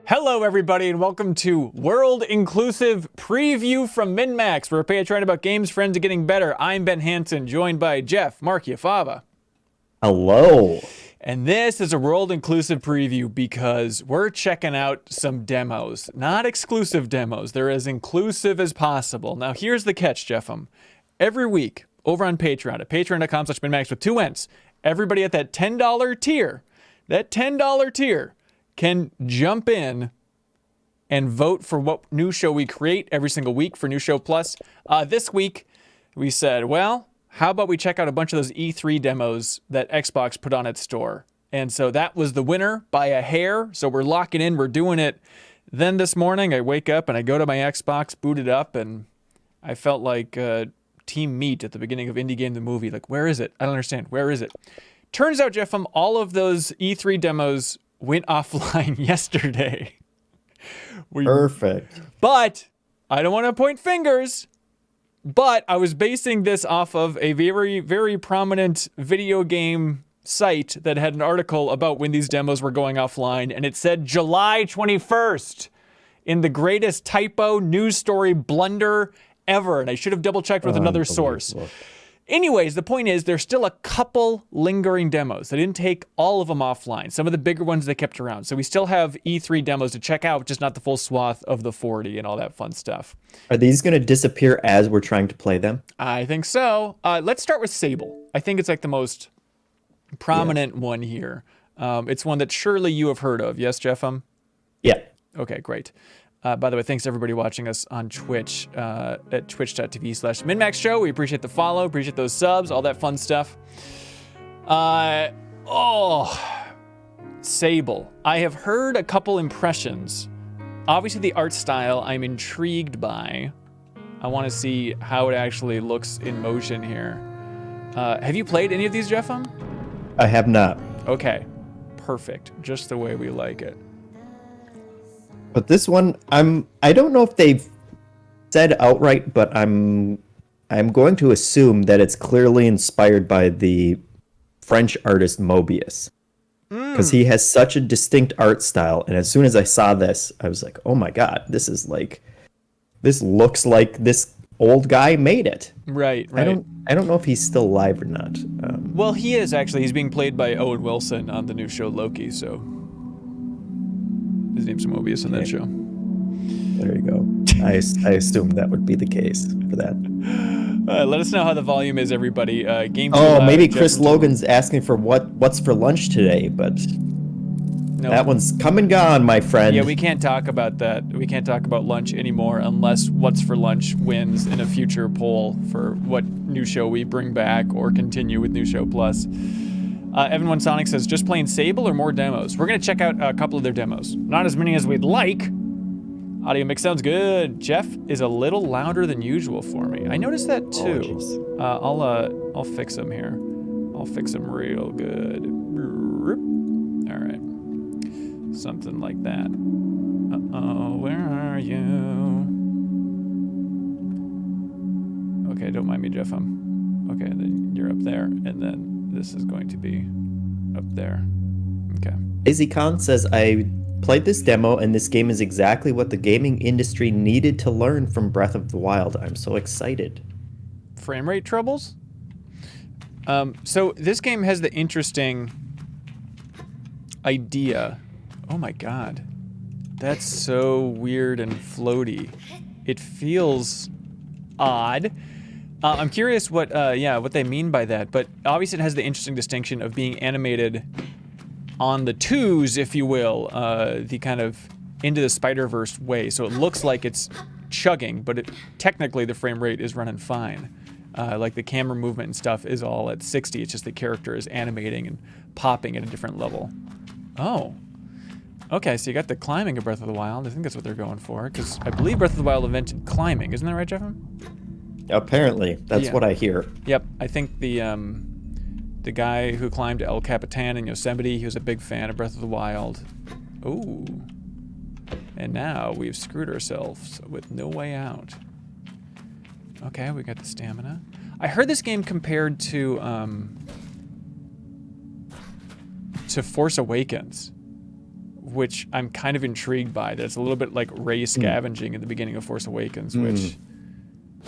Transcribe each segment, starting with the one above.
Hello, everybody, and welcome to World Inclusive Preview from MinnMax. We're a Patreon about games, friends, and getting better. I'm Ben Hansen, joined by Jeff Marchiafava. Hello. And this is a World Inclusive Preview because we're checking out some demos. Not exclusive demos. They're as inclusive as possible. Now, here's the catch, Jeffem. Every week, over on Patreon, at patreon.com/MinnMax with 2 N's, everybody at that $10 tier, can jump in and vote for what new show we create every single week for New Show Plus. This week, we said, well, how about we check out a bunch of those E3 demos that Xbox put on its store? And so that was the winner by a hair. So we're locking in. We're doing it. Then this morning, I wake up and I go to my Xbox, boot it up, and I felt like Team Meat at the beginning of Indie Game the Movie. Like, where is it? I don't understand. Where is it? Turns out, Jeffem, all of those E3 demos went offline yesterday. Perfect. But I don't want to point fingers, but I was basing this off of a very, very prominent video game site that had an article about when these demos were going offline, and it said July 21st in the greatest typo news story blunder ever, and I should have double-checked with another source. Anyways, the point is there's still a couple lingering demos. They didn't take all of them offline. Some of the bigger ones they kept around. So we still have E3 demos to check out, just not the full swath of the 40 and all that fun stuff. Are these going to disappear as we're trying to play them? I think so. Let's start with Sable. I think it's like the most prominent one here. It's one that surely you have heard of. Yes, Jeffem? Yeah. Okay, great. By the way, thanks to everybody watching us on Twitch at twitch.tv/MinnMax Show. We appreciate the follow, appreciate those subs, all that fun stuff. Sable. I have heard a couple impressions. Obviously, the art style I'm intrigued by. I want to see how it actually looks in motion here. Have you played any of these, Jeffem? I have not. Okay, perfect. Just the way we like it. But this one, I don't know if they've said outright, but I'm going to assume that it's clearly inspired by the French artist Mobius. Because he has such a distinct art style, and as soon as I saw this, I was like, oh my god, this looks like this old guy made it. Right. I don't know if he's still alive or not. Well, he is actually. He's being played by Owen Wilson on the new show Loki, so his name's Mobius in that show. There you go. I assumed that would be the case for that. Let us know how the volume is, everybody. Game. Maybe Chris Logan's asking for what's for lunch today, but nope. That one's come and gone, my friend. Yeah, we can't talk about that. We can't talk about lunch anymore unless what's for lunch wins in a future poll for what new show we bring back or continue with New Show Plus. Evan One Sonic says, just playing Sable or more demos? We're going to check out a couple of their demos. Not as many as we'd like. Audio mix sounds good. Jeff is a little louder than usual for me. I noticed that too. I'll fix him here. I'll fix him real good. All right. Something like that. Uh-oh, where are you? Okay, don't mind me, Jeff. Okay, then you're up there, and then this is going to be up there. Okay. Lazy Khan says, I played this demo, and this game is exactly what the gaming industry needed to learn from Breath of the Wild. I'm so excited. Frame rate troubles? So this game has the interesting idea. Oh my god. That's so weird and floaty. It feels odd. I'm curious what they mean by that, but obviously it has the interesting distinction of being animated on the twos, if you will, the kind of into the Spider-Verse way. So it looks like it's chugging, but technically the frame rate is running fine. Like the camera movement and stuff is all at 60. It's just the character is animating and popping at a different level. Oh. Okay, so you got the climbing of Breath of the Wild. I think that's what they're going for, because I believe Breath of the Wild invented climbing. Isn't that right, Jeffem? Apparently, that's what I hear. Yep, I think the guy who climbed El Capitan in Yosemite, he was a big fan of Breath of the Wild. Ooh. And now we've screwed ourselves with no way out. Okay, we got the stamina. I heard this game compared to Force Awakens, which I'm kind of intrigued by. That's a little bit like Rey scavenging in the beginning of Force Awakens, which,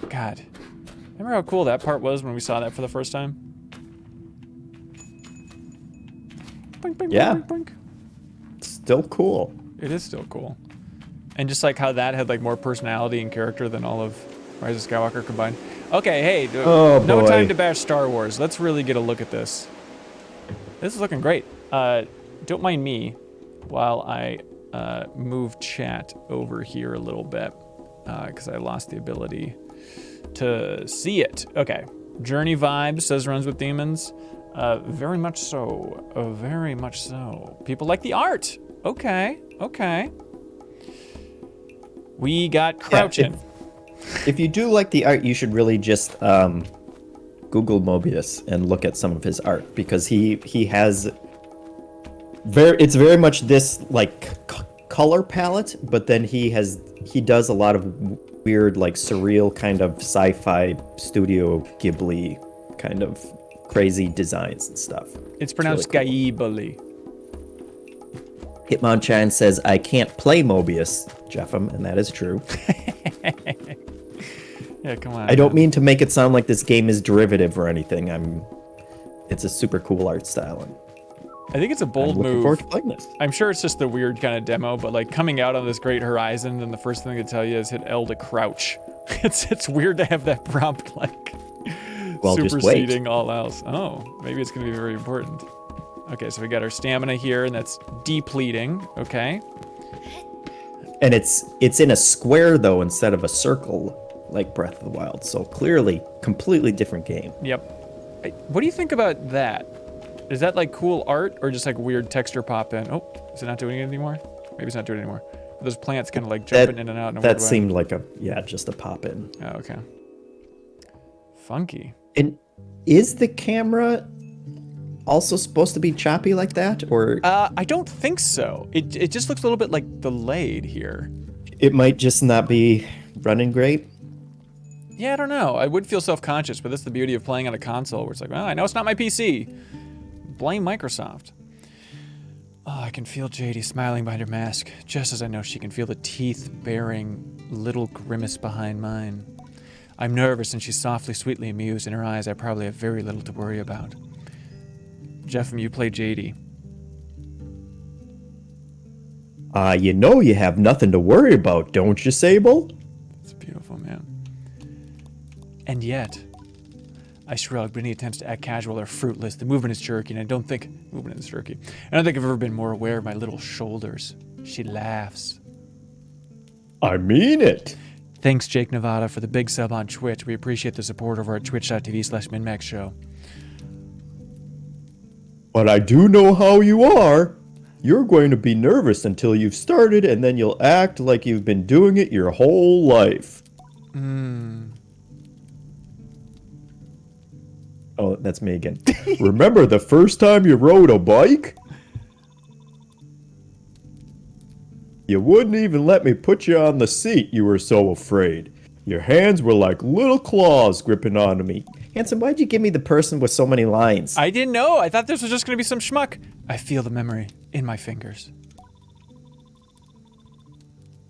God, remember how cool that part was when we saw that for the first time? Boink, boink, Yeah. boink, boink, boink. Still cool. It is still cool. And just like how that had like more personality and character than all of Rise of Skywalker combined. Okay, hey, no time to bash Star Wars. Let's really get a look at this. This is looking great. Don't mind me while I move chat over here a little bit because I lost the ability to see it. Okay, Journey vibes, says runs with demons. Very much so. Very much so. People like the art. Okay, okay. We got crouching. Yeah, if you do like the art, you should really just Google Mobius and look at some of his art, because he has it's very much this like color palette, but then he does a lot of weird like surreal kind of sci-fi Studio Ghibli kind of crazy designs and stuff. It's pronounced really cool. Gaibali. Hitmonchan says, I can't play Mobius, Jeffem, and that is true. Yeah, come on. I don't mean to make it sound like this game is derivative or anything. It's a super cool art style, and I think it's a bold I'm looking move. forward to playing this. I'm sure it's just the weird kind of demo, but like coming out on this great horizon, then the first thing they tell you is hit L to crouch. It's weird to have that prompt like superseding all else. Oh, maybe it's going to be very important. Okay, so we got our stamina here, and that's depleting. Okay. And it's in a square though instead of a circle like Breath of the Wild. So clearly, completely different game. Yep. What do you think about that? Is that like cool art or just like weird texture pop in? Oh, is it not doing it anymore? Maybe it's not doing it anymore. Those plants kind of like jumping in and out in a weird way. That seemed like just a pop in. Oh, okay. Funky. And is the camera also supposed to be choppy like that, or? I don't think so. It just looks a little bit like delayed here. It might just not be running great. Yeah, I don't know. I would feel self-conscious, but that's the beauty of playing on a console, where it's like, well, I know it's not my PC. Blame Microsoft. Oh, I can feel JD smiling behind her mask, just as I know she can feel the teeth bearing little grimace behind mine. I'm nervous, and she's softly, sweetly amused. In her eyes, I probably have very little to worry about. Jeffem, you play JD. You know you have nothing to worry about, don't you, Sable? It's beautiful, man. And yet, I shrug, but any attempts to act casual are fruitless. The movement is jerky, and I don't think I've ever been more aware of my little shoulders. She laughs. I mean it. Thanks, Jake Nevada, for the big sub on Twitch. We appreciate the support over at twitch.tv/MinnMax show. But I do know how you are. You're going to be nervous until you've started, and then you'll act like you've been doing it your whole life. Oh, that's me again. Remember the first time you rode a bike? You wouldn't even let me put you on the seat, you were so afraid. Your hands were like little claws gripping onto me. Hanson, why'd you give me the person with so many lines? I didn't know. I thought this was just going to be some schmuck. I feel the memory in my fingers.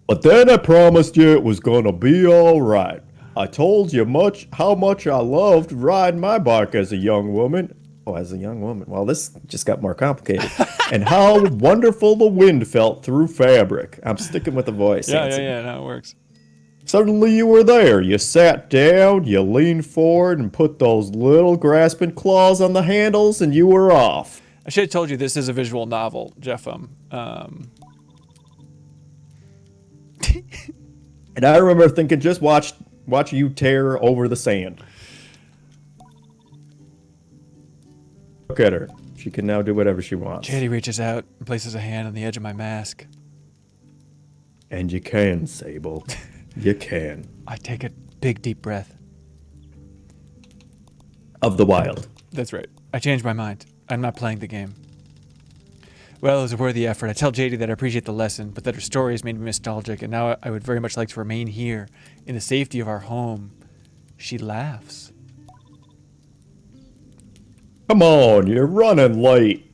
But then I promised you it was gonna be alright. I told you how much I loved riding my bike as a young woman. Oh, as a young woman. Well, this just got more complicated. And how wonderful the wind felt through fabric. I'm sticking with the voice. Yeah, no, it works. Suddenly you were there. You sat down, you leaned forward, and put those little grasping claws on the handles, and you were off. I should have told you this is a visual novel, Jeffem. And I remember thinking, just watch you tear over the sand. Look at her. She can now do whatever she wants. JD reaches out and places a hand on the edge of my mask. And you can, Sable. You can. I take a big, deep breath. Of the wild. That's right. I changed my mind. I'm not playing the game. Well, it was a worthy effort. I tell JD that I appreciate the lesson, but that her story has made me nostalgic, and now I would very much like to remain here, in the safety of our home. She laughs. Come on, you're running late.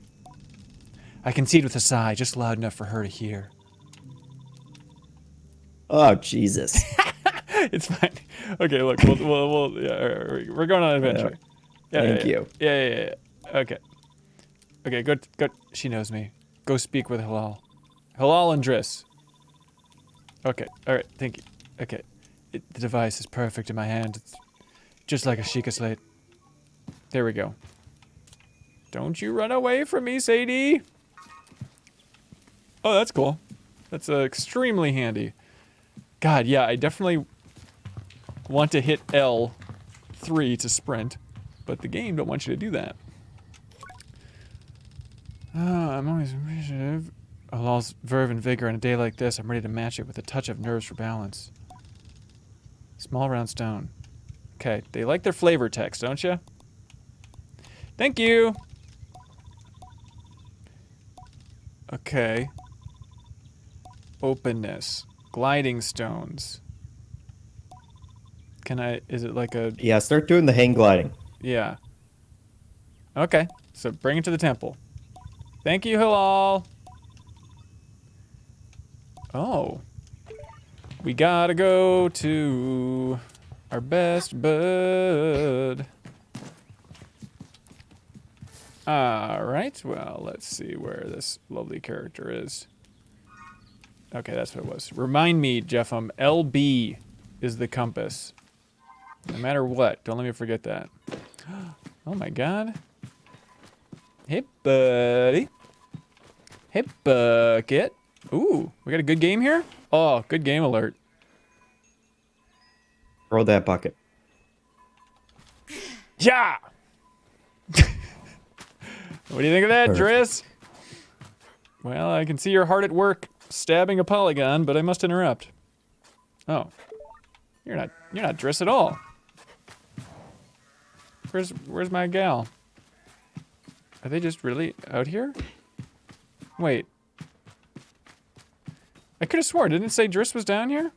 I concede with a sigh, just loud enough for her to hear. Oh, Jesus. It's fine. Okay, look, yeah, we're going on an adventure. Thank you. Yeah. Okay. Okay, good. She knows me. Go speak with Halal. Halal and Driss. Okay, alright, thank you. Okay. The device is perfect in my hand. It's just like a Sheikah slate. There we go. Don't you run away from me, Sadie! Oh, that's cool. That's extremely handy. God, yeah, I definitely want to hit L3 to sprint, but the game don't want you to do that. I'm always appreciative. Halal's verve and vigor on a day like this, I'm ready to match it with a touch of nerves for balance. Small round stone. Okay, they like their flavor text, don't you? Thank you! Okay. Openness. Gliding stones. Can I, is it like a... Yeah, start doing the hang gliding. Yeah. Okay, so bring it to the temple. Thank you, Halal! Oh. We gotta go to our best bud. Alright, well, let's see where this lovely character is. Okay, that's what it was. Remind me, Jeffem, LB is the compass. No matter what, don't let me forget that. Oh my god. Hey, buddy. Hey, bucket. Ooh, we got a good game here? Oh, good game alert. Throw that bucket. Yeah! What do you think of that, Driss? Well, I can see your heart at work stabbing a polygon, but I must interrupt. Oh. You're not Driss at all. Where's my gal? Are they just really out here? Wait. I could have sworn, didn't it say Driss was down here?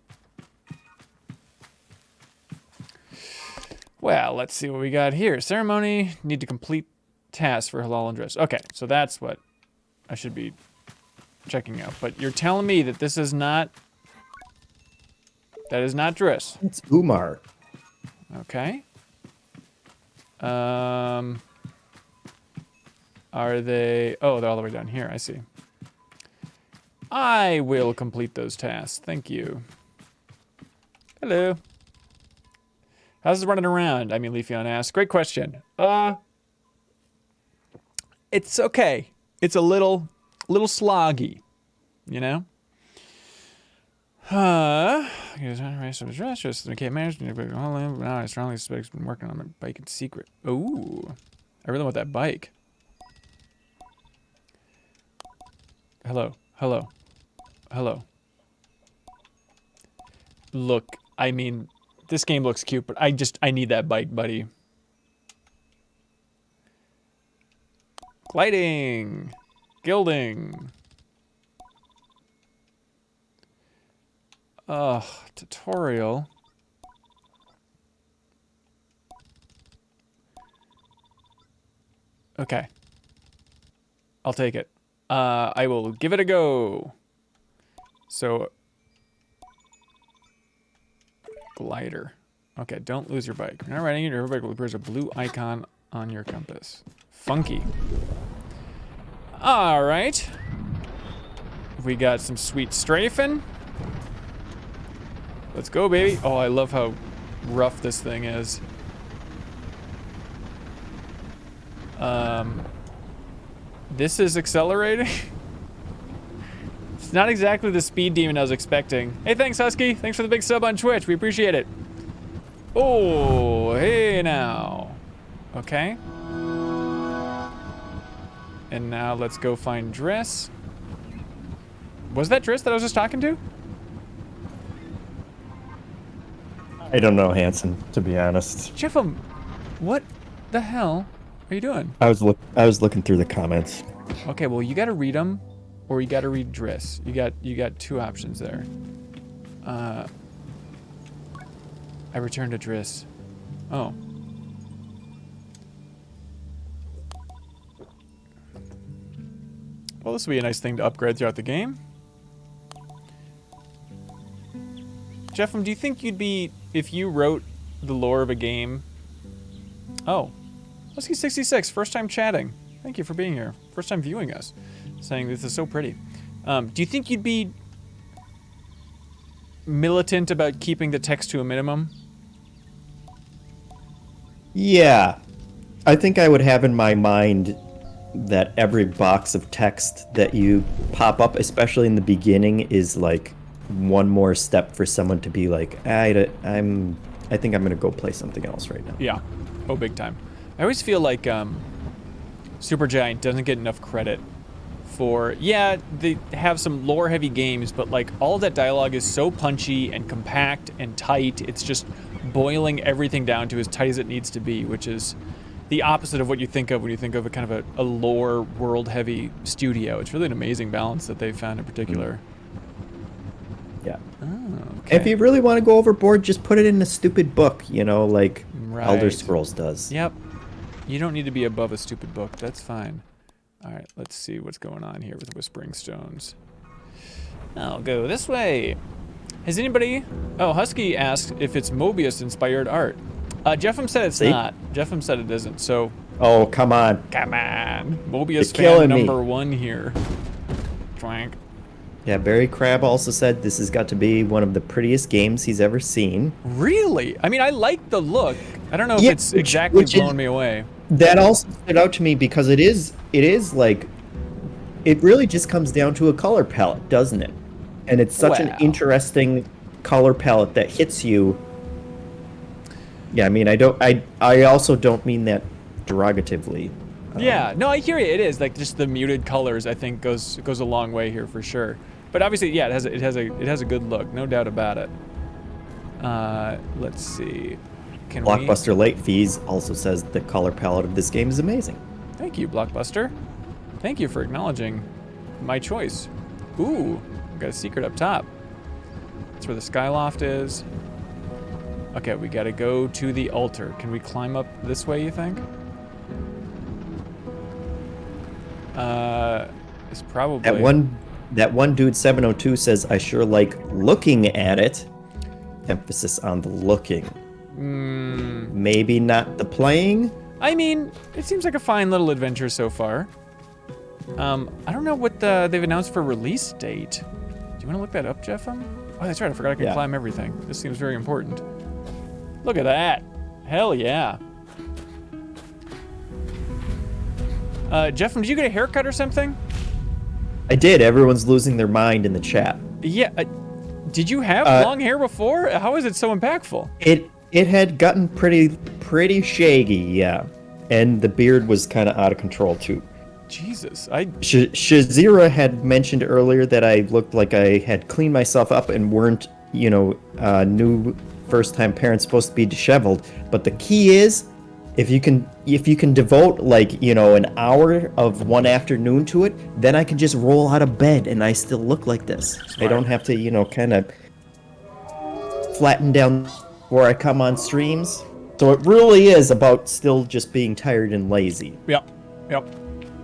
Well, let's see what we got here. Ceremony, need to complete task for Halal and Driss. Okay, so that's what I should be checking out. But you're telling me that this is not... That is not Driss. It's Umar. Okay. Are they... Oh, they're all the way down here. I see. I will complete those tasks. Thank you. Hello. How's it running around? I mean, Leafeon asks. Great question. It's okay. It's a little sloggy, you know? Just okay, management. Now I strongly suspect he's been working on my bike in secret. Ooh, I really want that bike. Hello. Look, I mean, this game looks cute, but I need that bike, buddy. Gliding, gilding. Tutorial. Okay. I'll take it. I will give it a go. So, glider. Okay, don't lose your bike. When you're riding it, your bike will appear as a blue icon on your compass. Funky. All right. We got some sweet strafing. Let's go, baby. Oh, I love how rough this thing is. This is accelerating. It's not exactly the speed demon I was expecting. Hey, thanks, Husky. Thanks for the big sub on Twitch. We appreciate it. Oh, hey now. Okay. And now let's go find Driss. Was that Driss that I was just talking to? I don't know, Hanson, to be honest. Jeffem, what the hell are you doing? I was looking through the comments. Okay, well, you got to read them, or you got to read Driss. You got two options there. I returned to Driss. Oh. Well, this will be a nice thing to upgrade throughout the game. Jeffem, do you think you'd be, if you wrote the lore of a game... Oh, Husky66, first time chatting. Thank you for being here. First time viewing us. Saying this is so pretty. Do you think you'd be militant about keeping the text to a minimum? Yeah. I think I would have in my mind that every box of text that you pop up, especially in the beginning, is like one more step for someone to be like, I think I'm gonna go play something else right now. Yeah. Oh, big time. I always feel like Supergiant doesn't get enough credit for, yeah, they have some lore-heavy games, but like all of that dialogue is so punchy and compact and tight. It's just boiling everything down to as tight as it needs to be, which is the opposite of what you think of when you think of a kind of a lore, world-heavy studio. It's really an amazing balance that they've found in particular. Yeah. Oh, okay. If you really want to go overboard, just put it in a stupid book, you know, like Right. Elder Scrolls does. Yep. You don't need to be above a stupid book. That's fine. All right, let's see what's going on here with Whispering Stones. I'll go this way. Has anybody... Oh, Husky asked if it's Mobius-inspired art. Jeffem said it's not. Jeffem said it isn't, so... Oh, come on. Come on. Mobius You're fan killing number me. 1 here. Twank. Yeah, Barry Crab also said this has got to be one of the prettiest games he's ever seen. Really? I mean, I like the look. I don't know if Yeah, it's exactly which is- blowing me away. That also stood out to me because it is like, it really just comes down to a color palette, doesn't it? And it's such an Wow. interesting color palette that hits you. Yeah, I mean, I also don't mean that derogatively. Yeah, no, I hear you. It is like just the muted colors. I think goes a long way here for sure. But obviously, yeah, it has a good look, no doubt about it. Let's see. Can Blockbuster Late Fees also says the color palette of this game is amazing. Thank you, Blockbuster. Thank you for acknowledging my choice. Ooh, we got a secret up top. That's where the Skyloft is. Okay, we gotta go to the altar. Can we climb up this way, you think? It's probably... That one dude 702 says, I sure like looking at it. Emphasis on the looking. Maybe not the playing. I mean, it seems like a fine little adventure so far. I don't know what they've announced for release date. Do you want to look that up, Jeffem? Oh, that's right. I forgot I can climb everything. This seems very important. Look at that. Hell yeah. Jeffem, did you get a haircut or something? I did. Everyone's losing their mind in the chat. Yeah. Did you have long hair before? How is it so impactful? It had gotten pretty shaggy, yeah. And the beard was kind of out of control, too. Jesus, Shazira had mentioned earlier that I looked like I had cleaned myself up and weren't, you know, new first-time parents supposed to be disheveled. But the key is, if you can devote, like, you know, an hour of one afternoon to it, then I can just roll out of bed and I still look like this. Smart. I don't have to, you know, kind of flatten down where I come on streams. So it really is about still just being tired and lazy. Yep.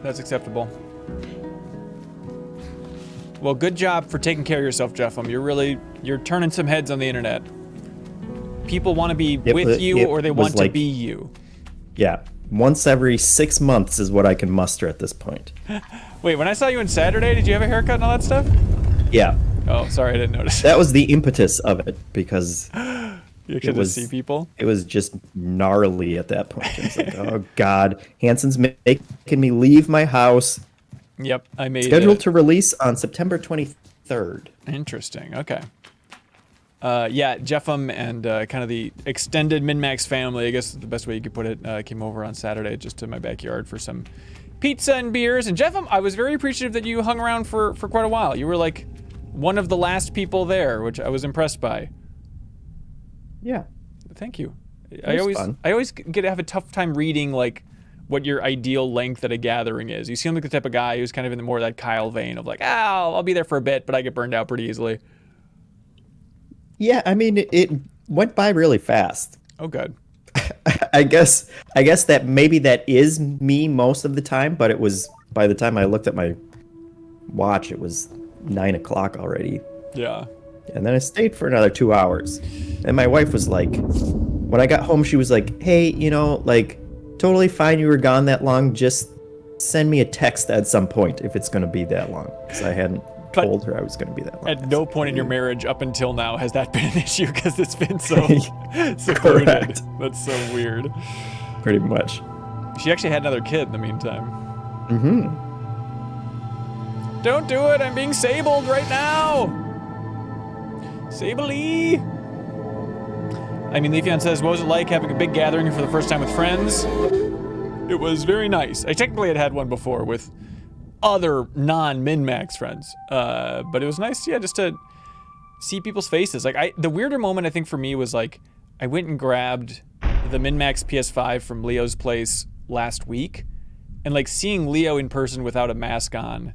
That's acceptable. Well, good job for taking care of yourself, Jeffem. You're turning some heads on the internet. People want to be with you or they want to be you. Yeah. Once every 6 months is what I can muster at this point. Wait, when I saw you on Saturday, did you have a haircut and all that stuff? Yeah. Oh, sorry, I didn't notice. That was the impetus of it because You could just see people. It was just gnarly at that point. It was like, oh God, Hanson's making me leave my house. Yep, I made Scheduled to release on September 23rd. Interesting. Okay. Yeah, Jeffem and kind of the extended MinnMax family, I guess is the best way you could put it, came over on Saturday just to my backyard for some pizza and beers. And Jeffem, I was very appreciative that you hung around for quite a while. You were like one of the last people there, which I was impressed by. Yeah. Thank you. It was fun. I always get to have a tough time reading like what your ideal length at a gathering is. You seem like the type of guy who's kind of in the more that Kyle vein of like, I'll be there for a bit, but I get burned out pretty easily. Yeah, I mean, it went by really fast. Oh, good. I guess that maybe that is me most of the time, but it was by the time I looked at my watch, it was 9 o'clock already. Yeah. And then I stayed for another 2 hours. And my wife was like, when I got home, she was like, hey, you know, like, totally fine you were gone that long. Just send me a text at some point if it's going to be that long. Because I hadn't told her I was going to be that long. At no point in your marriage up until now has that been an issue because it's been so secluded. Correct. That's so weird. Pretty much. She actually had another kid in the meantime. Mm-hmm. Don't do it! I'm being sabled right now! Sable-y! I mean, Leafeon says, what was it like having a big gathering for the first time with friends? It was very nice. I technically had one before with other non-MinnMax friends. But it was nice, yeah, just to see people's faces. Like, the weirder moment, I think, for me was, like, I went and grabbed the MinnMax PS5 from Leo's place last week. And, like, seeing Leo in person without a mask on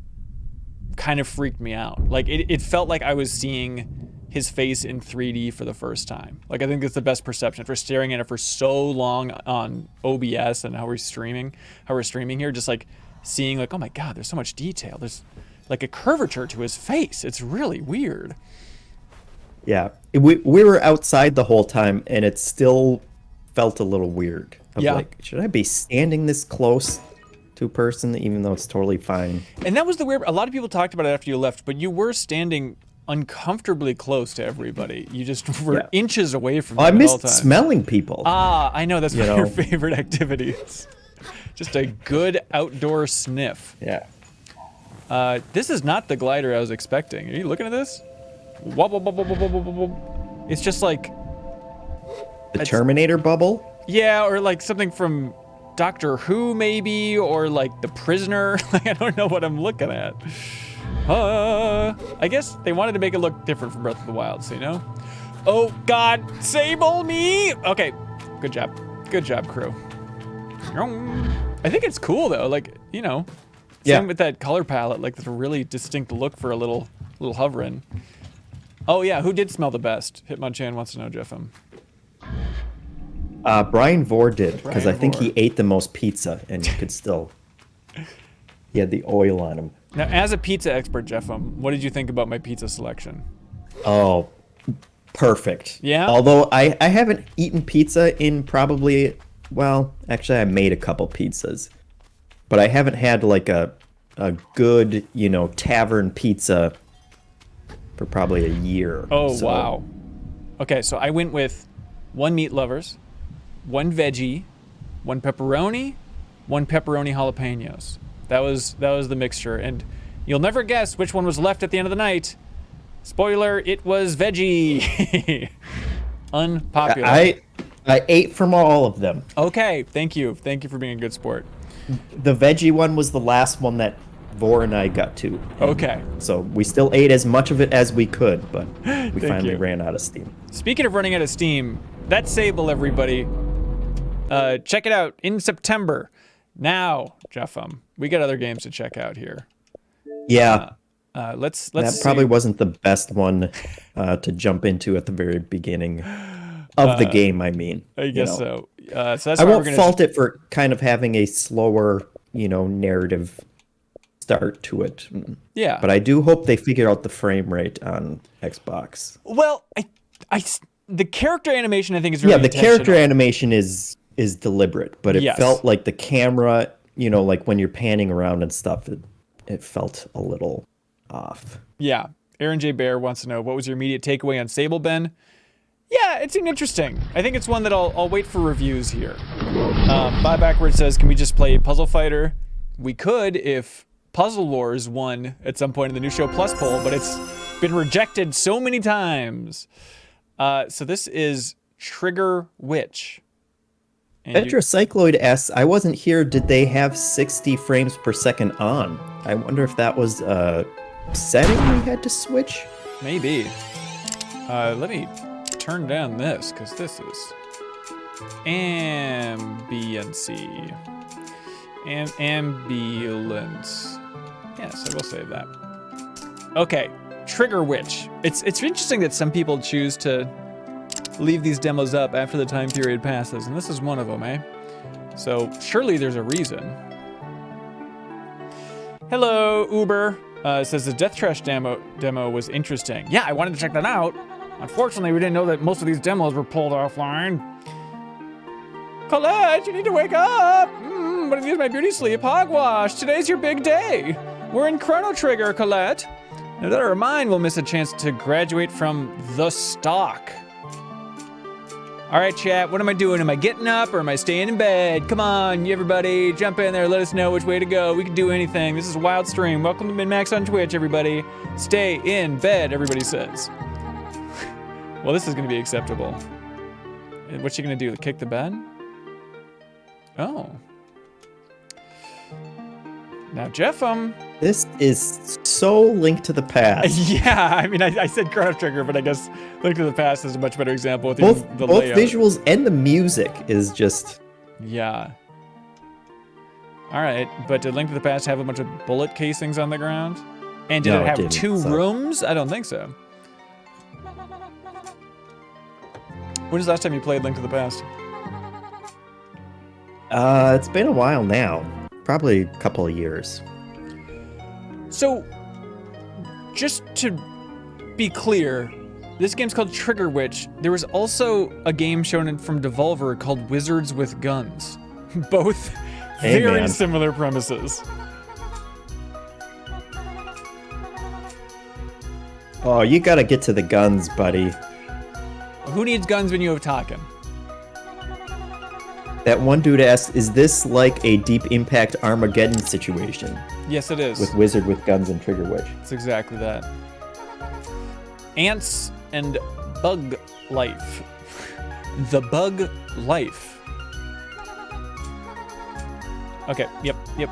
kind of freaked me out. Like, it felt like I was seeing his face in 3D for the first time. Like, I think it's the best perception. For staring at it for so long on OBS and how we're streaming here, just like seeing like, oh my God, there's so much detail. There's like a curvature to his face. It's really weird. Yeah, we were outside the whole time, and it still felt a little weird. Yeah. Like, should I be standing this close to a person, even though it's totally fine? And that was the weird. A lot of people talked about it after you left, but you were standing uncomfortably close to everybody. You just were inches away from them I at all missed times. smelling people. Ah, I know. That's one of your favorite activities. Just a good outdoor sniff. Yeah. This is not the glider I was expecting. Are you looking at this? Wop, wop, wop, wop, wop, wop, wop. It's just like... The Terminator bubble? Yeah, or like something from Doctor Who, maybe, or like The Prisoner. Like, I don't know what I'm looking at. I guess they wanted to make it look different from Breath of the Wild, so you know? Oh, God, Sable me! Okay, good job. Good job, crew. I think it's cool, though. Like, you know, same with that color palette. Like, there's a really distinct look for a little hovering. Oh, yeah, who did smell the best? Hitmonchan wants to know, Jeffem. Brian Vore did, because I think Vore. he ate the most pizza, and he could still... He had the oil on him. Now, as a pizza expert, Jeffem, what did you think about my pizza selection? Oh, perfect. Yeah? Although I haven't eaten pizza in probably... Well, actually, I made a couple pizzas. But I haven't had, like, a good, you know, tavern pizza for probably a year. Oh, so. Wow. Okay, so I went with 1 meat lovers, 1 veggie, 1 pepperoni jalapenos. That was the mixture, and you'll never guess which one was left at the end of the night. Spoiler, it was veggie. Unpopular. I ate from all of them. Okay, thank you. Thank you for being a good sport. The veggie one was the last one that Vore and I got to. Okay. So we still ate as much of it as we could, but we finally you. ran out of steam. Speaking of running out of steam, that's Sable, everybody. Check it out in September. Now, Jeffem, we got other games to check out here. Yeah. Let's that see. probably wasn't the best one to jump into at the very beginning of the game, I mean. I guess so. So that's I why won't fault it for kind of having a slower, you know, narrative start to it. Yeah. But I do hope they figure out the frame rate on Xbox. Well, the character animation, I think, is very the character intentional. animation is deliberate, but it felt like the camera, you know, like when you're panning around and stuff, it felt a little off. Yeah. Aaron J. Bear wants to know, what was your immediate takeaway on Sable, Ben? Yeah, it seemed interesting. I think it's one that I'll wait for reviews here. Buy Backward says, can we just play Puzzle Fighter? We could if Puzzle Wars won at some point in the New Show Plus poll, but it's been rejected so many times. So this is Trigger Witch. Tetracycloid asks, I wasn't here, did they have 60 frames per second on? I wonder if that was a setting we had to switch? Maybe. Let me turn down this, because this is ambiency. Ambulance. Yes, I will save that. Okay, Trigger Witch. It's interesting that some people choose to leave these demos up after the time period passes, and this is one of them, eh? So surely there's a reason. Hello, Uber. It says the Death Trash demo was interesting. Yeah, I wanted to check that out. Unfortunately, we didn't know that most of these demos were pulled offline. Colette, you need to wake up! But use my beauty sleep. Hogwash, today's your big day. We're in Chrono Trigger, Colette. Now that our mind will miss a chance to graduate from the stock. All right, chat, what am I doing? Am I getting up or am I staying in bed? Come on, everybody, jump in there. Let us know which way to go. We can do anything. This is a wild stream. Welcome to MinnMax on Twitch, everybody. Stay in bed, everybody says. Well, this is gonna be acceptable. What's she gonna do, kick the bed? Oh. Now, Jeff, This is so Link to the Past. Yeah, I mean, I said Chrono Trigger, but I guess Link to the Past is a much better example with Both the layout. visuals and the music is just... Yeah. All right, but did Link to the Past have a bunch of bullet casings on the ground? And did No, it it have didn't, two so- rooms? I don't think so. When was the last time you played Link to the Past? It's been a while now. Probably a couple of years. So, just to be clear, this game's called Trigger Witch. There was also a game shown from Devolver called Wizards with Guns. Both Hey, very man. similar premises. Oh, you gotta get to the guns, buddy. Who needs guns when you have Talkin? That one dude asked, is this like a Deep Impact Armageddon situation? Yes, it is. With Wizard with Guns and Trigger Witch. It's exactly that. Ants and Bug Life. The Bug Life. Okay, yep. Can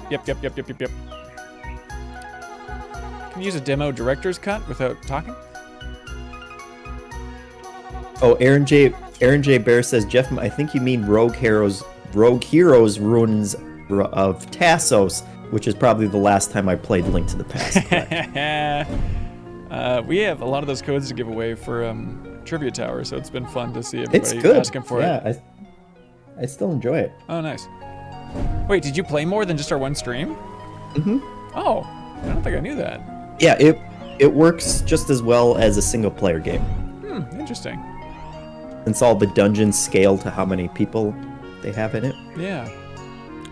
you use a demo director's cut without talking? Oh, Aaron J. Bear says, Jeff, I think you mean Rogue Heroes Ruins of Tassos, which is probably the last time I played Link to the Past. We have a lot of those codes to give away for Trivia Tower, so it's been fun to see It's everybody good. asking for it. Yeah, I still enjoy it. Oh, nice. Wait, did you play more than just our one stream? Mm-hmm. Oh, I don't think I knew that. Yeah, it works just as well as a single-player game. Interesting. Since all the dungeons scale to how many people they have in it. Yeah.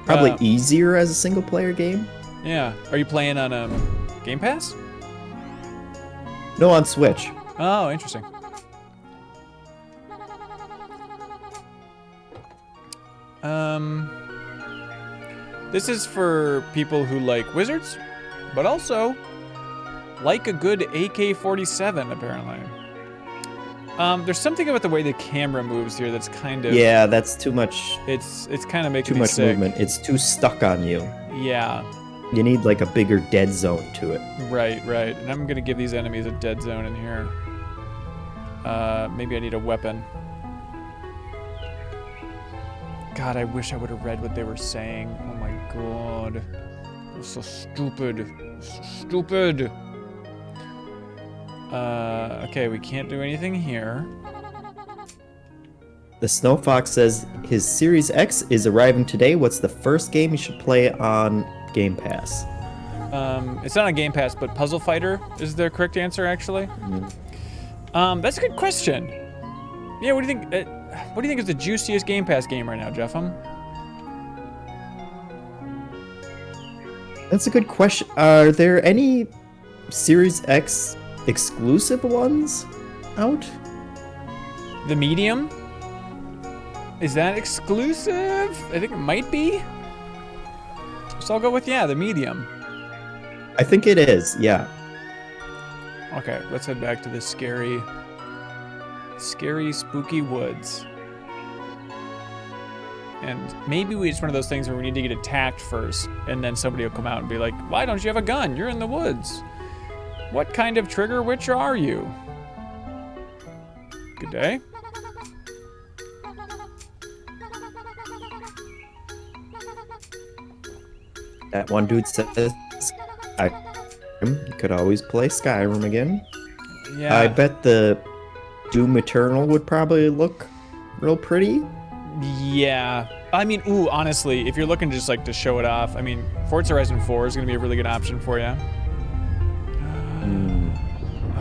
Probably easier as a single-player game. Yeah. Are you playing on Game Pass? No, on Switch. Oh, interesting. This is for people who like wizards, but also like a good AK-47, apparently. There's something about the way the camera moves here that's kind of... Yeah, that's too much. It's kind of making Too me much sick. movement. It's too stuck on you. Yeah. You need like a bigger dead zone to it. Right. And I'm gonna give these enemies a dead zone in here. Maybe I need a weapon. God, I wish I would have read what they were saying. Oh my god. It was so stupid. Stupid. Okay, we can't do anything here. The Snow Fox says his Series X is arriving today. What's the first game you should play on Game Pass? It's not on Game Pass, but Puzzle Fighter is the correct answer, actually. That's a good question. Yeah, what do you think? What do you think is the juiciest Game Pass game right now, Jeffem? That's a good question. Are there any Series X exclusive ones out? The Medium? Is that exclusive? I think it might be. So I'll go with, yeah, the Medium. I think it is, yeah. Okay, let's head back to the scary, spooky woods. And maybe it's one of those things where we need to get attacked first, and then somebody will come out and be like, why don't you have a gun? You're in the woods. What kind of trigger witch are you? Good day. That one dude says Skyrim. You could always play Skyrim again. Yeah. I bet the Doom Eternal would probably look real pretty. Yeah. I mean, ooh, honestly, if you're looking just like to show it off, I mean, Forza Horizon 4 is going to be a really good option for you.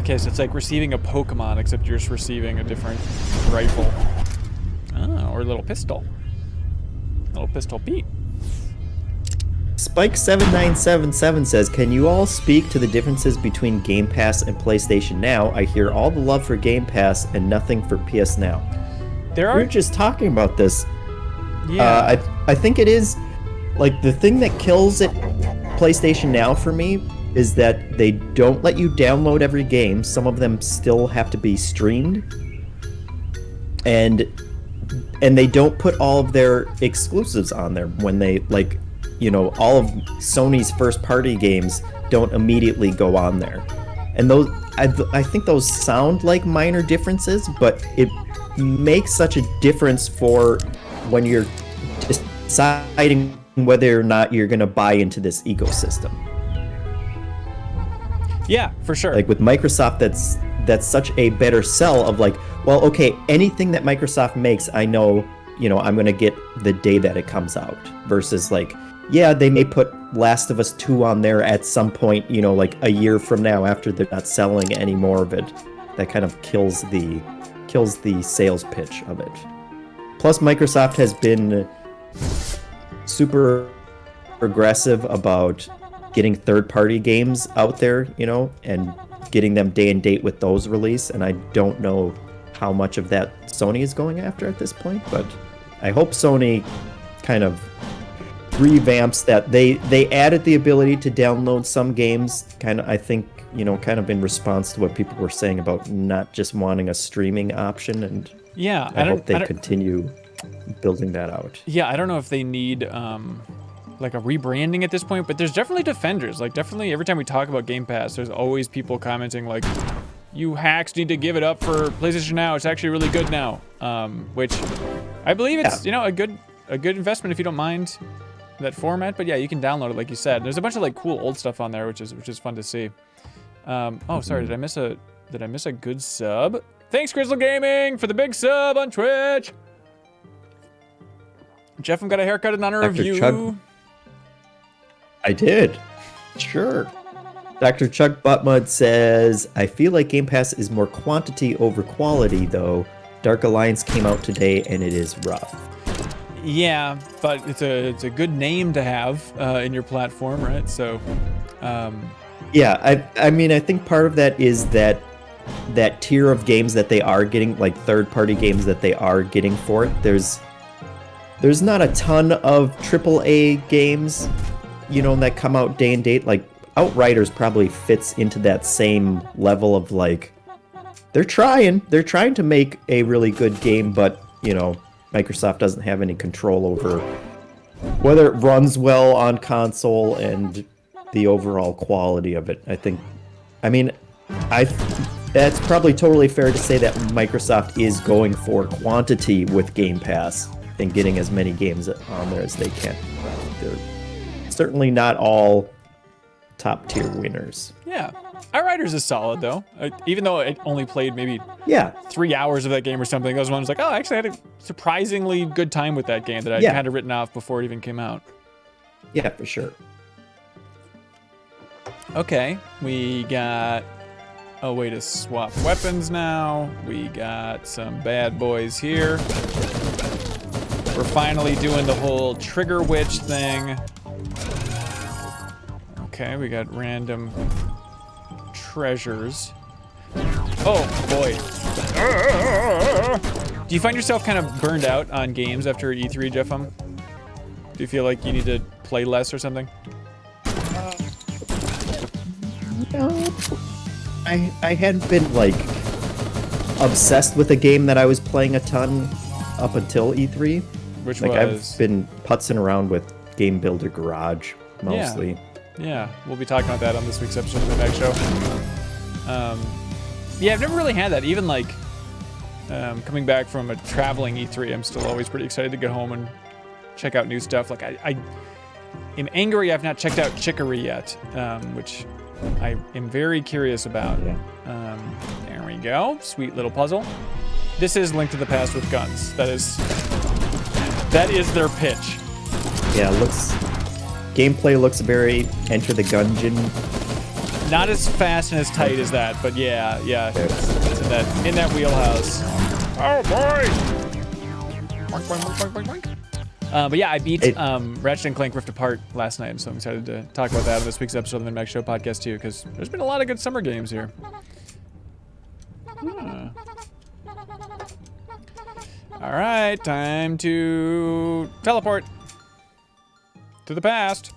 Okay, so it's like receiving a Pokemon, except you're just receiving a different rifle. Oh, or a little pistol. Little pistol Pete. Spike7977 says, can you all speak to the differences between Game Pass and PlayStation Now? I hear all the love for Game Pass and nothing for PS Now. We were just talking about this. Yeah. I think it is, like, the thing that kills it, PlayStation Now for me, is that they don't let you download every game. Some of them still have to be streamed. And they don't put all of their exclusives on there when they, like, you know, all of Sony's first-party games don't immediately go on there. And those, I think those sound like minor differences, but it makes such a difference for when you're deciding whether or not you're going to buy into this ecosystem. Yeah, for sure. Like with Microsoft, that's such a better sell of like, well, okay, anything that Microsoft makes, I know, you know, I'm going to get the day that it comes out, versus like, yeah, they may put Last of Us 2 on there at some point, you know, like a year from now after they're not selling any more of it. That kind of kills the sales pitch of it. Plus, Microsoft has been super aggressive about getting third-party games out there, you know, and getting them day and date with those release. And I don't know how much of that Sony is going after at this point, but I hope Sony kind of revamps that. They added the ability to download some games, kind of, I think, you know, kind of in response to what people were saying about not just wanting a streaming option. And yeah, I hope they continue building that out. Yeah, I don't know if they need like a rebranding at this point, but there's definitely defenders. Like, definitely every time we talk about Game Pass, there's always people commenting like, you hacks need to give it up for PlayStation Now. It's actually really good now. Which I believe it's, you know, a good investment if you don't mind that format. But yeah, you can download it like you said. There's a bunch of like cool old stuff on there, which is fun to see. Oh, sorry, did I miss a good sub? Thanks, Crystal Gaming, for the big sub on Twitch. Jeff got a haircut in honor of you. I did. Sure. Dr. Chuck Buttmud says, I feel like Game Pass is more quantity over quality, though. Dark Alliance came out today, and it is rough. Yeah, but it's a good name to have in your platform, right? So, yeah, I mean, I think part of that is that tier of games that they are getting, like third-party games that they are getting for it. There's not a ton of AAA games, you know, that come out day and date. Like Outriders probably fits into that same level of like, they're trying to make a really good game, but you know, Microsoft doesn't have any control over whether it runs well on console and the overall quality of it. That's probably totally fair to say that Microsoft is going for quantity with Game Pass and getting as many games on there as they can. They're certainly not all top tier winners. Yeah, Outriders is solid though. Even though I only played maybe 3 hours of that game or something, I was like, oh, I actually had a surprisingly good time with that game that I had written off before it even came out. Yeah, for sure. Okay, we got a way to swap weapons now. We got some bad boys here. We're finally doing the whole trigger witch thing. Okay, we got random treasures. Oh boy. Do you find yourself kind of burned out on games after E3, Jeff? Do you feel like you need to play less or something? No. I hadn't been like obsessed with a game that I was playing a ton up until E3. Which like was? I've been putzing around with Game Builder Garage mostly. Yeah, we'll be talking about that on this week's episode of the MinnMax Show. Yeah, I've never really had that. Even like coming back from a traveling E3, I'm still always pretty excited to get home and check out new stuff. Like I am angry I've not checked out Chicory yet, which I am very curious about. Yeah. There we go. Sweet little puzzle. This is Link to the Past with guns. That is their pitch. Yeah, gameplay looks very Enter the Gungeon Not as fast and as tight as that, but yeah, it's in that wheelhouse. Oh boy! Boink, boink, boink, boink, boink, boink. But yeah, I beat Ratchet and Clank Rift Apart last night, so I'm excited to talk about that on this week's episode of the MinnMax Show podcast too, because there's been a lot of good summer games here. All right, time to teleport to the past.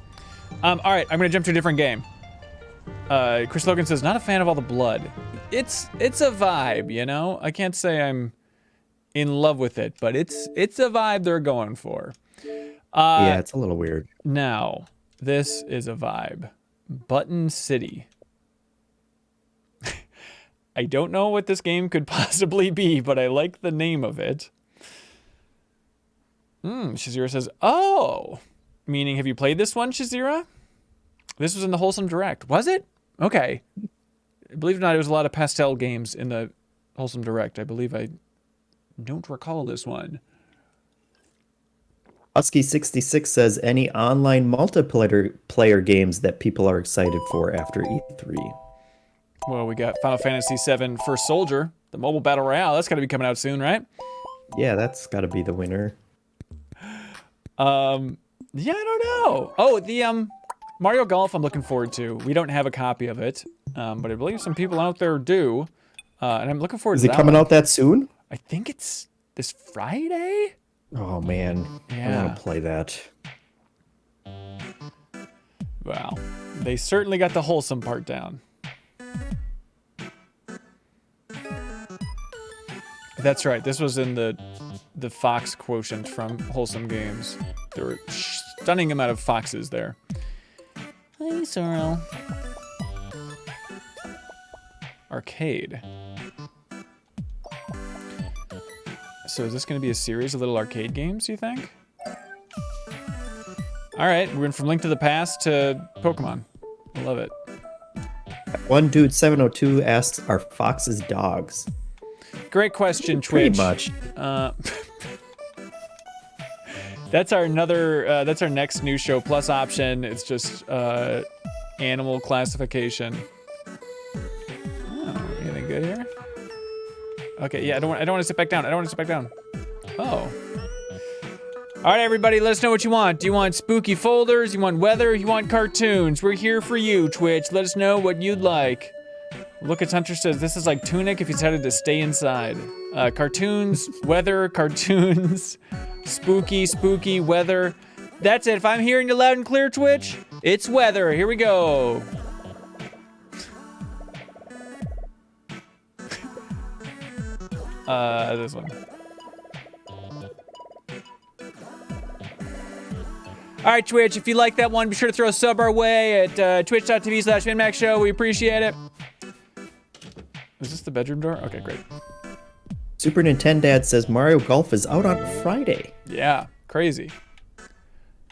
All right, I'm gonna jump to a different game. Chris Logan says, not a fan of all the blood. It's a vibe, you know? I can't say I'm in love with it, but it's a vibe they're going for. Yeah, it's a little weird. Now, this is a vibe. Button City. I don't know what this game could possibly be, but I like the name of it. Shazira says, oh, meaning have you played this one, Shazira? This was in the Wholesome Direct. Was it? Okay. Believe it or not, it was a lot of pastel games in the Wholesome Direct. I believe I don't recall this one. Husky66 says, any online multiplayer games that people are excited for after E3? Well, we got Final Fantasy VII First Soldier, the mobile battle royale. That's got to be coming out soon, right? Yeah, that's got to be the winner. Yeah, I don't know. Oh, the Mario Golf I'm looking forward to. We don't have a copy of it, but I believe some people out there do. And I'm looking forward to that. Is it coming out that soon? I think it's this Friday. Oh, man. Yeah. I want to play that. Wow. They certainly got the wholesome part down. That's right. This was in the Fox quotient from Wholesome Games. There were a stunning amount of foxes there. Hi, Sorrel. Arcade. So is this going to be a series of little arcade games, do you think? All right, we went from Link to the Past to Pokemon. I love it. One dude 702 asks, are foxes dogs? Great question, Twitch. Pretty much. That's our next new show plus option. It's just animal classification. Oh, anything good here? Okay, yeah, I don't want to sit back down. Oh. All right, everybody, let us know what you want. Do you want spooky folders? You want weather? You want cartoons? We're here for you, Twitch. Let us know what you'd like. Look at Hunter says this is like Tunic if he decided to stay inside. Cartoons, weather, cartoons, spooky, weather. That's it. If I'm hearing you loud and clear, Twitch, it's weather. Here we go. This one. All right, Twitch, if you like that one, be sure to throw a sub our way at twitch.tv/MinnMax Show. We appreciate it. Is this the bedroom door? Okay, great. Super Nintendo says Mario Golf is out on Friday. Yeah, crazy.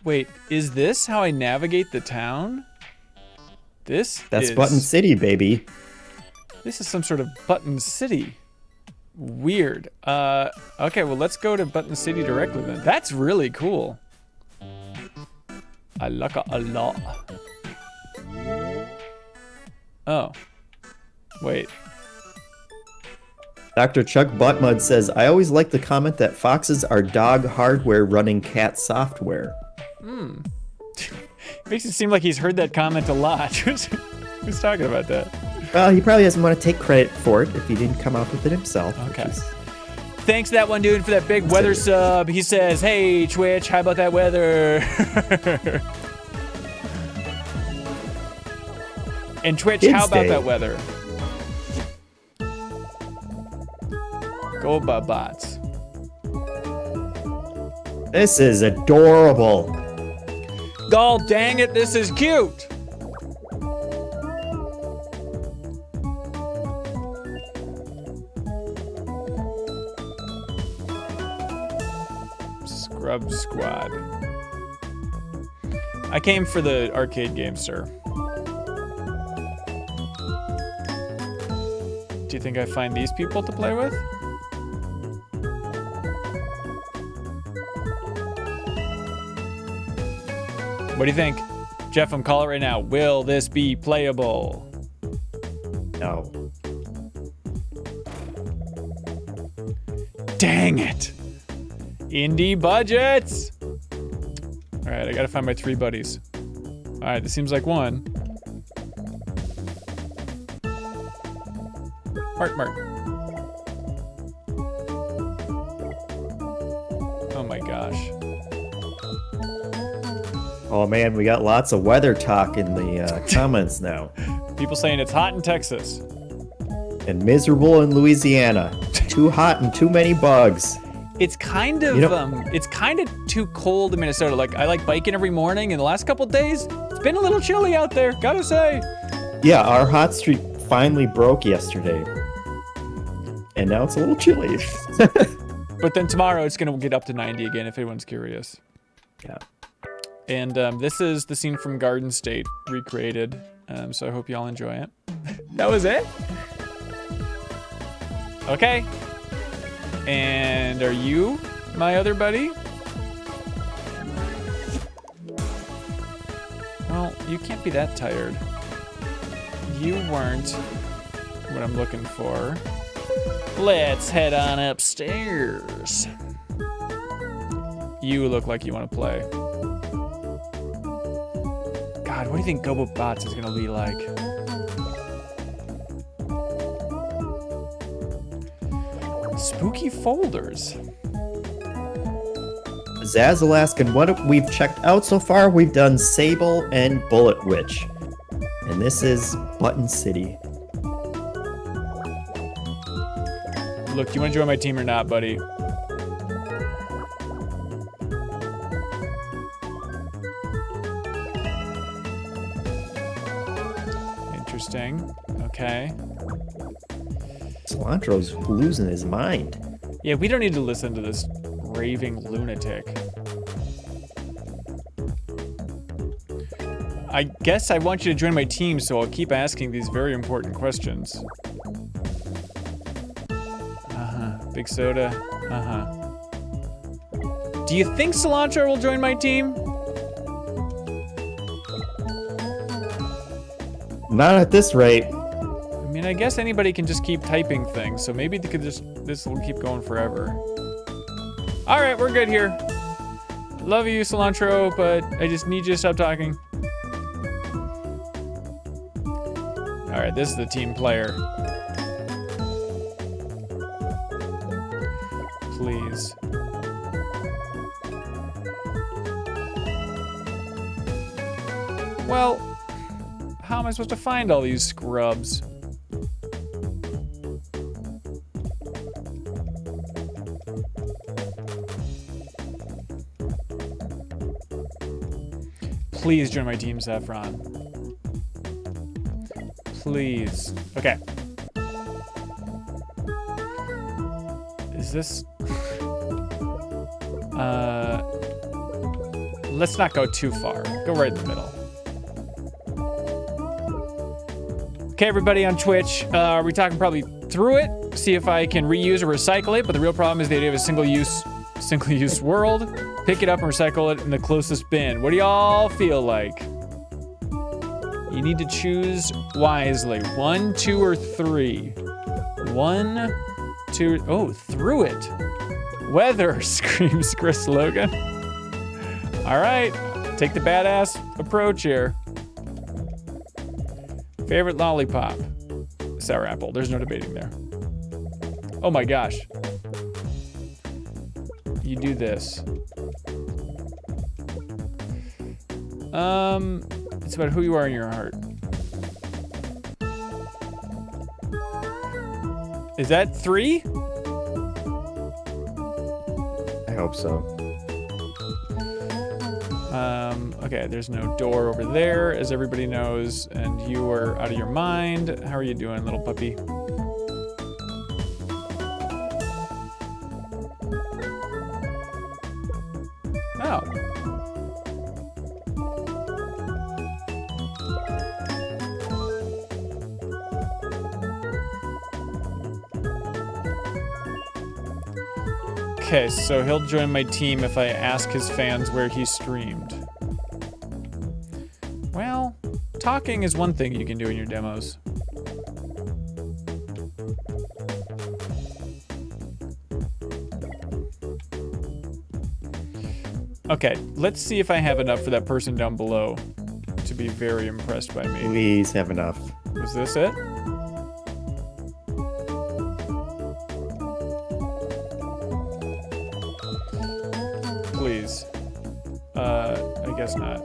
Wait, is this how I navigate the town? That's Button City, baby. This is some sort of Button City. Weird. Okay, well, let's go to Button City directly then. That's really cool. I like it a lot. Oh. Wait. Dr. Chuck Buttmud says, I always like the comment that foxes are dog hardware running cat software. Makes it seem like he's heard that comment a lot. Who's talking about that? Well, he probably doesn't want to take credit for it if he didn't come up with it himself. Okay. Thanks that one dude for that big weather sub. He says, hey, Twitch, how about that weather? And Twitch, how about that weather? Go bots. This is adorable. Gall dang it, this is cute. Scrub Squad. I came for the arcade game, sir. Do you think I find these people to play with? What do you think? Jeff, I'm calling it right now. Will this be playable? No. Dang it! Indie budgets! Alright, I gotta find my 3 buddies. Alright, this seems like one. Mark. Oh my gosh. Oh man, we got lots of weather talk in the comments now. People saying it's hot in Texas. And miserable in Louisiana. Too hot and too many bugs. It's kind of it's kind of too cold in Minnesota. Like I like biking every morning, and the last couple days it's been a little chilly out there. Gotta say. Yeah, our hot streak finally broke yesterday, and now it's a little chilly. But then tomorrow it's gonna get up to 90 again. If anyone's curious. Yeah. And this is the scene from Garden State recreated. So I hope you all enjoy it. That was it. Okay. And are you my other buddy? Well, you can't be that tired. You weren't what I'm looking for. Let's head on upstairs. You look like you want to play. God, what do you think Gobo Bots is gonna be like? Spooky folders. Zazzle asking what we've checked out so far. We've done Sable and Bullet Witch. And this is Button City. Look, do you want to join my team or not, buddy? Interesting. Okay. Cilantro's losing his mind. Yeah, we don't need to listen to this raving lunatic. I guess I want you to join my team, so I'll keep asking these very important questions. Big soda. Do you think Cilantro will join my team? Not at this rate. I mean, I guess anybody can just keep typing things, so maybe they could just, this will keep going forever. All right, we're good here. Love you, Cilantro, but I just need you to stop talking. All right, this is the team player. Please. Well, how am I supposed to find all these scrubs? Please join my team, Saffron. Please. Okay. Is this... let's not go too far. Go right in the middle. Okay, everybody on Twitch, are we talking probably through it? See if I can reuse or recycle it, but the real problem is the idea of a single-use world. Pick it up and recycle it in the closest bin. What do y'all feel like? You need to choose wisely. 1, 2, or 3. 1, 2, oh, through it. Weather, screams Chris Logan. All right, take the badass approach here. Favorite lollipop? Sour apple, there's no debating there. Oh my gosh. You do this. It's about who you are in your heart. Is that 3? I hope so. Okay, there's no door over there, as everybody knows, and you are out of your mind. How are you doing, little puppy? Oh. Okay, so he'll join my team if I ask his fans where he streamed. Well, talking is one thing you can do in your demos. Okay, let's see if I have enough for that person down below to be very impressed by me. Please have enough. Was this it? Please. I guess not.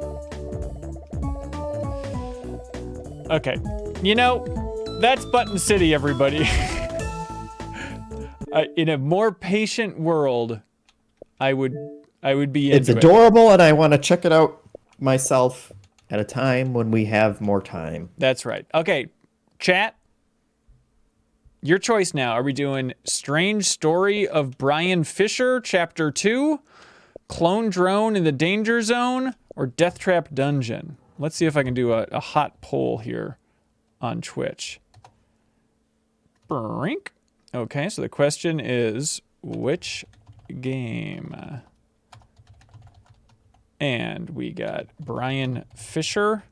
Okay. You know, that's Button City, everybody. In a more patient world, I would be into It's adorable, and I want to check it out myself at a time when we have more time. That's right. Okay, chat. Your choice now. Are we doing Strange Story of Brian Fisher, Chapter 2, Clone Drone in the Danger Zone, or Death Trap Dungeon? Let's see if I can do a hot poll here on Twitch. Brink. Okay, so the question is, which game? And we got Brian Fisher,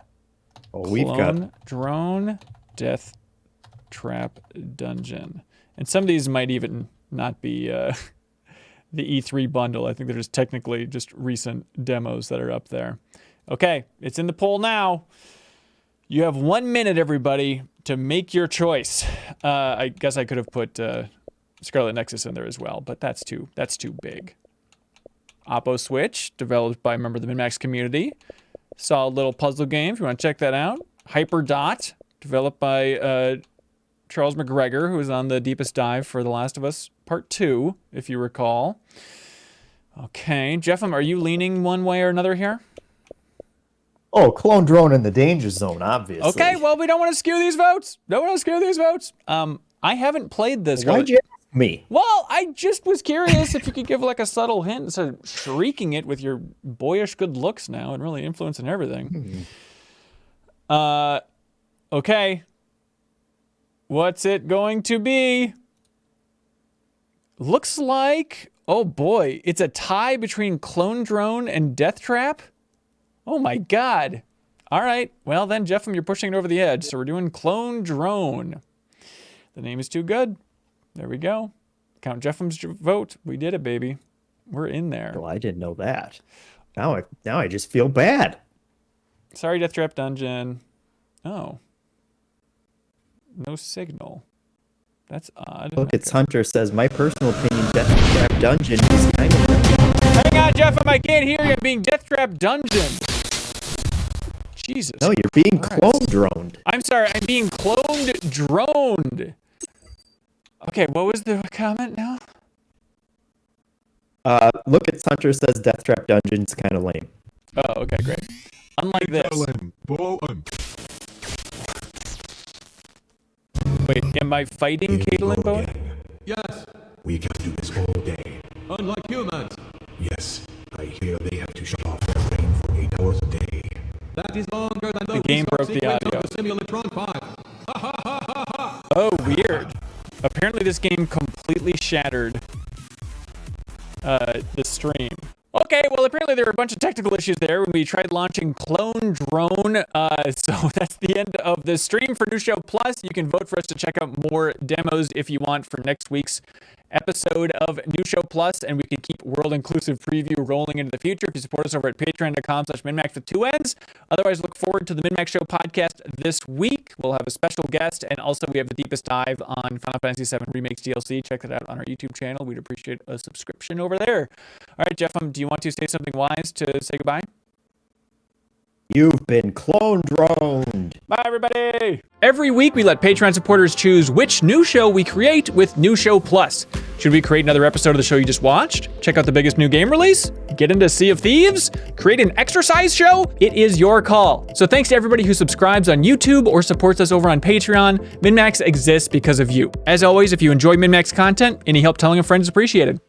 Oh, we've Clone got Drone, Death Trap Dungeon. And some of these might even not be the E3 bundle. I think they're just technically just recent demos that are up there. Okay, it's in the poll now. You have 1 minute, everybody, to make your choice. I guess I could have put Scarlet Nexus in there as well, but that's too big. Oppo Switch, developed by a member of the MinnMax community. Solid little puzzle game if you want to check that out. Hyperdot, developed by Charles McGregor, who was on the Deepest Dive for The Last of Us Part 2, if you recall. Okay, Jeffem, are you leaning one way or another here? Oh, Clone Drone in the Danger Zone, obviously. Okay, well, we don't want to skew these votes. I haven't played this. Why'd you ask me? Well, I just was curious if you could give like a subtle hint instead of shrieking it with your boyish good looks now and really influencing everything. Okay. What's it going to be? Looks like, oh boy, it's a tie between Clone Drone and Death Trap. Oh my God. All right. Well then, Jeffem, you're pushing it over the edge. So we're doing Clone Drone. The name is too good. There we go. Count Jeffem's vote. We did it, baby. We're in there. Well, I didn't know that. Now I just feel bad. Sorry, Death Trap Dungeon. Oh. No signal. That's odd. Look, it's Hunter says, my personal opinion, Death Trap Dungeon is kind of... Hang on, Jeffem, I can't hear you. I'm being Death Trap Dungeon. Jesus. No, you're being Christ. clone droned. I'm sorry, I'm being cloned droned. Okay, what was the comment now? Look, it's Hunter says, Death Trap Dungeon's kind of lame. Oh, okay, great. Unlike this. Wait, am I fighting Caitlin Bowen? Yes. We can do this all day. Unlike humans. Yes. I hear they have to shut off their brain for 8 hours a day. That is longer than the game broke the audio. Simulitron 5. Oh, weird. Apparently this game completely shattered the stream. Okay, well, apparently there were a bunch of technical issues there when we tried launching Clone Drone. So that's the end of the stream for New Show Plus. You can vote for us to check out more demos if you want for next week's episode of New Show Plus, and we can keep World Inclusive Preview rolling into the future if you support us over at patreon.com/MinnMax with 2 N's. Otherwise, look forward to the MinnMax Show podcast this week. We'll have a special guest, and also we have the deepest dive on Final Fantasy VII Remakes DLC. Check that out on our YouTube channel. We'd appreciate a subscription over there. All right, Jeffem, do you want to say something wise to say goodbye? You've been clone droned. Bye, everybody. Every week, we let Patreon supporters choose which new show we create with New Show Plus. Should we create another episode of the show you just watched? Check out the biggest new game release? Get into Sea of Thieves? Create an exercise show? It is your call. So thanks to everybody who subscribes on YouTube or supports us over on Patreon. MinnMax exists because of you. As always, if you enjoy MinnMax content, any help telling a friend is appreciated.